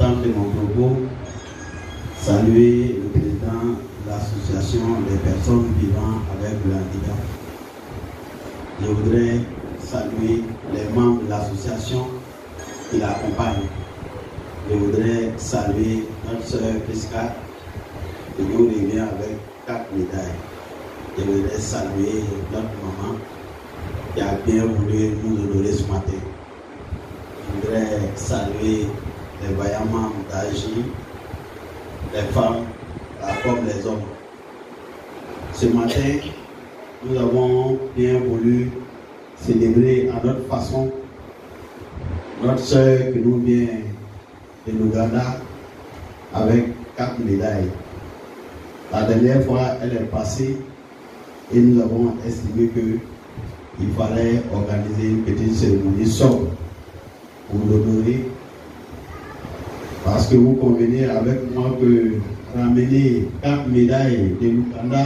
d'entendre mon propos, saluer le président de l'association des personnes vivant avec le handicap. Je voudrais saluer les membres de l'association qui l'accompagnent. Je voudrais saluer notre sœur Prisca qui nous revient avec 4 médailles. Je voudrais saluer notre maman qui a bien voulu nous honorer ce matin. Je voudrais saluer les vaillants membres d'AGI, les femmes comme les hommes. Ce matin, nous avons bien voulu célébrer à notre façon notre sœur qui nous vient de l'Ouganda avec 4 médailles. La dernière fois, elle est passée et nous avons estimé qu'il fallait organiser une petite cérémonie sobre pour l'honorer. Parce que vous convenez avec moi que ramener 4 médailles de l'Ouganda,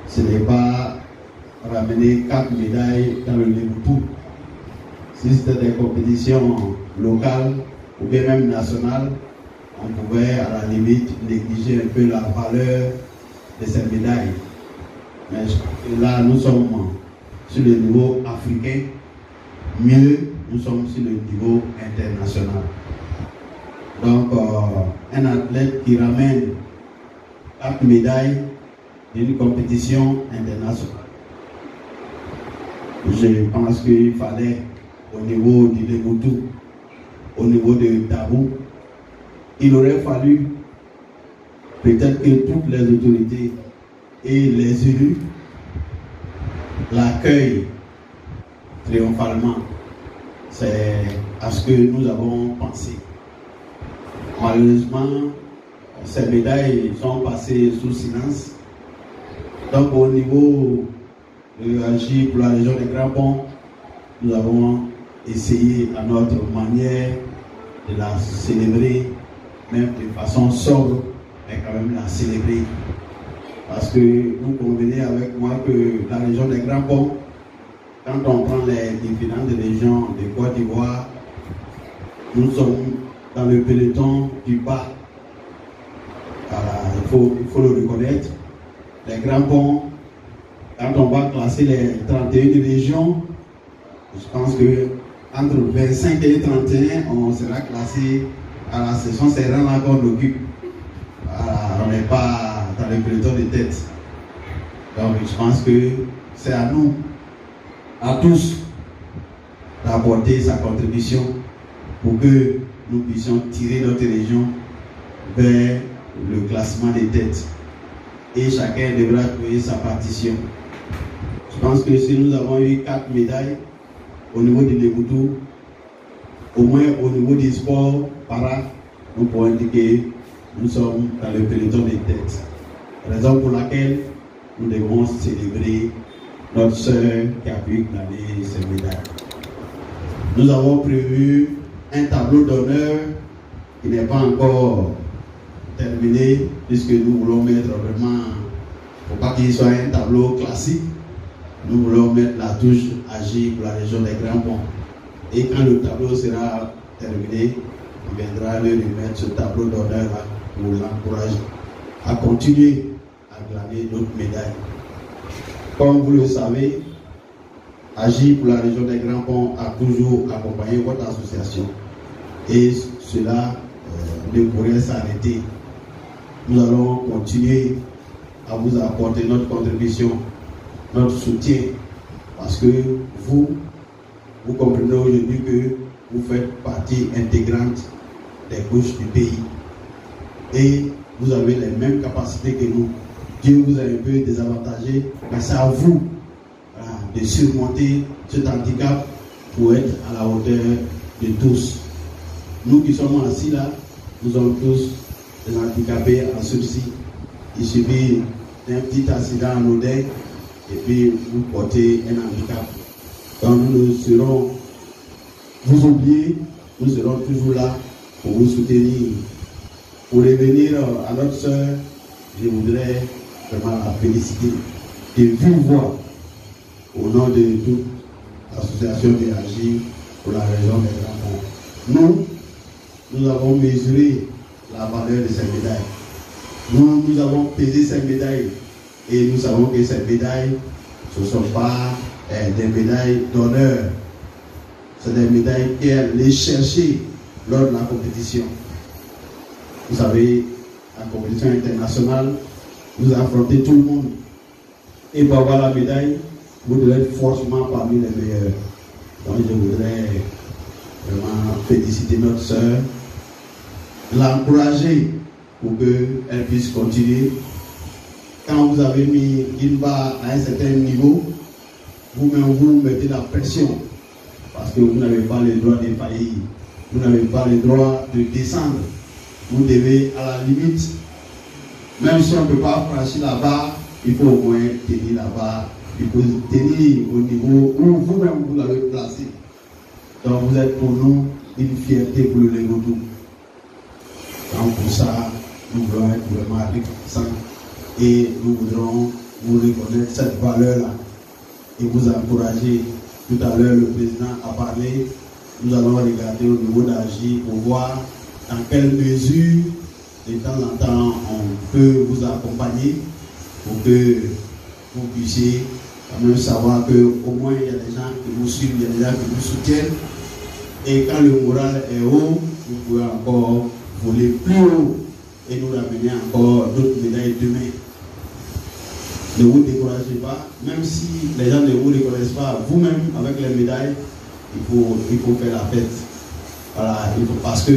ce n'est pas ramener 4 médailles dans le Léboutou. Si c'était des compétitions locales ou bien même nationales, on pouvait à la limite négliger un peu la valeur de ces médailles. Mais là, nous sommes sur le niveau africain, mieux, nous sommes sur le niveau international. Donc, un athlète qui ramène 4 médailles d'une compétition internationale, je pense qu'il fallait, au niveau du Léboutou, au niveau de Tabou, il aurait fallu peut-être que toutes les autorités et les élus l'accueillent triomphalement. C'est à ce que nous avons pensé. Malheureusement, ces médailles sont passées sous silence. Donc au niveau de AGI pour la région des Grands Ponts, nous avons essayé à notre manière de la célébrer, même de façon sobre, mais quand même la célébrer. Parce que vous convenez avec moi que la région des Grands Ponts, quand on prend les différentes régions de Côte d'Ivoire, nous sommes dans le peloton du bas. Voilà, il faut le reconnaître. Les Grands Ponts, quand on va classer les 31 régions, je pense que entre 25 et 31, on sera classé à la session serrant là qu'on occupe. Voilà, on n'est pas dans le peloton de tête. Donc je pense que c'est à nous, à tous, d'apporter sa contribution pour que nous puissions tirer notre région vers le classement des têtes. Et chacun devra trouver sa partition. Je pense que si nous avons eu 4 médailles au niveau du Léboutou, au moins au niveau des sports para, nous pourrons dire que nous sommes dans le peloton des têtes. Raison pour laquelle nous devons célébrer notre sœur qui a pu gagner ces médailles. Nous avons prévu un tableau d'honneur qui n'est pas encore terminé, puisque nous voulons mettre vraiment, il ne faut pas qu'il soit un tableau classique, nous voulons mettre la touche AGI pour la région des Grands Ponts. Et quand le tableau sera terminé, on viendra lui remettre ce tableau d'honneur-là pour l'encourager à continuer à gagner d'autres médailles. Comme vous le savez, AGI pour la région des Grands Ponts a toujours accompagné votre association. Et cela ne pourrait s'arrêter. Nous allons continuer à vous apporter notre contribution, notre soutien, parce que vous comprenez aujourd'hui que vous faites partie intégrante des couches du pays. Et vous avez les mêmes capacités que nous. Dieu vous a un peu désavantagé, mais c'est à vous de surmonter cet handicap pour être à la hauteur de tous. Nous qui sommes assis là, nous sommes tous des handicapés en sursis. Il suffit d'un petit accident anodin et puis vous portez un handicap. Donc nous serons, vous oubliez, nous serons toujours là pour vous soutenir. Pour revenir à notre sœur, je voudrais vraiment la féliciter de vive voix au nom de toute l'association de AGI pour la région des Grands Ponts. Nous, nous avons mesuré la valeur de ces médailles. Nous avons pesé ces médailles et nous savons que ces médailles, ce ne sont pas des médailles d'honneur. C'est des médailles qu'elle allait chercher lors de la compétition. Vous savez, la compétition internationale, vous affrontez tout le monde. Et pour avoir la médaille, vous devez être forcément parmi les meilleurs. Donc je voudrais vraiment féliciter notre soeur, l'encourager pour qu'elle puisse continuer. Quand vous avez mis une barre à un certain niveau, vous-même vous mettez la pression parce que vous n'avez pas le droit de faillir, vous n'avez pas le droit de descendre. Vous devez à la limite, même si on ne peut pas franchir la barre, il faut au moins tenir la barre, il faut tenir au niveau où vous-même vous l'avez placé. Donc vous êtes pour nous une fierté pour le Légotou. Donc pour ça, nous voulons être vraiment reconnaissants et nous voudrons vous reconnaître cette valeur-là et vous encourager. Tout à l'heure, le président a parlé, nous allons regarder au niveau d'Agir pour voir dans quelle mesure, de temps en temps, on peut vous accompagner pour que vous puissiez quand même savoir qu'au moins il y a des gens qui vous suivent, il y a des gens qui vous soutiennent. Et quand le moral est haut, vous pouvez encore voler plus haut et nous ramener encore d'autres médailles demain. Ne vous découragez pas, même si les gens ne vous reconnaissent pas, vous-même avec les médailles, il faut faire la fête. Voilà, parce que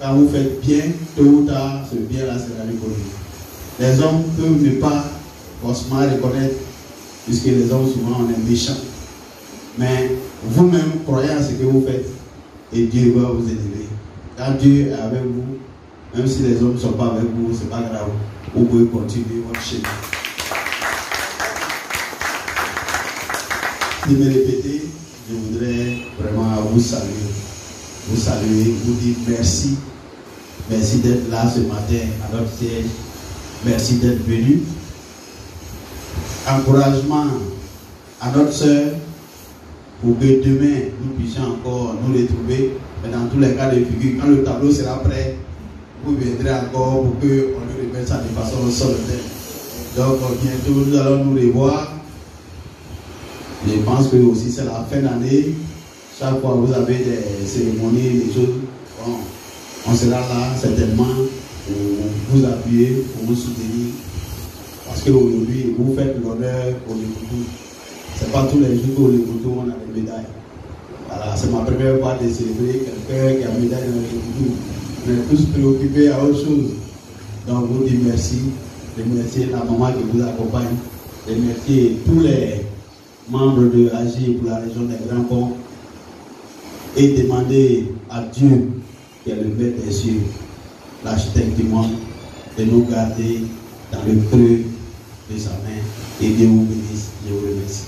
quand vous faites bien, tôt ou tard, ce bien-là sera reconnu. Les hommes peuvent ne pas forcément reconnaître, puisque les hommes souvent on est méchants. Mais vous-même croyez à ce que vous faites et Dieu va vous élever. Quand Dieu est avec vous, même si les hommes ne sont pas avec vous, ce n'est pas grave. Vous pouvez continuer votre chemin. Si me répétez, je voudrais vraiment vous saluer, vous dire merci. Merci d'être là ce matin à notre siège. Merci d'être venu. Encouragement à notre sœur pour que demain nous puissions encore nous retrouver. Mais dans tous les cas de figure, quand le tableau sera prêt, vous viendrez encore pour qu'on nous remette ça de façon solennelle. Donc bientôt nous allons nous revoir. Je pense que aussi c'est la fin d'année. Chaque fois que vous avez des cérémonies, des choses, bon, on sera là certainement pour vous appuyer, pour vous soutenir. Parce qu'aujourd'hui, vous faites l'honneur au Légotou. Ce n'est pas tous les jours qu'au Légotou on a des médailles. Voilà, c'est ma première fois de célébrer quelqu'un qui a une médaille dans le Légotou. On est tous préoccupés à autre chose. Donc, vous dites merci. Remerciez la maman qui vous accompagne. Remerciez tous les membres de Agir pour la région des Grands Ponts. Et demandez à Dieu, qui est le maître des cieux, l'architecte du monde, de nous garder dans le creux de sa main. Et Dieu vous bénisse. Je vous remercie.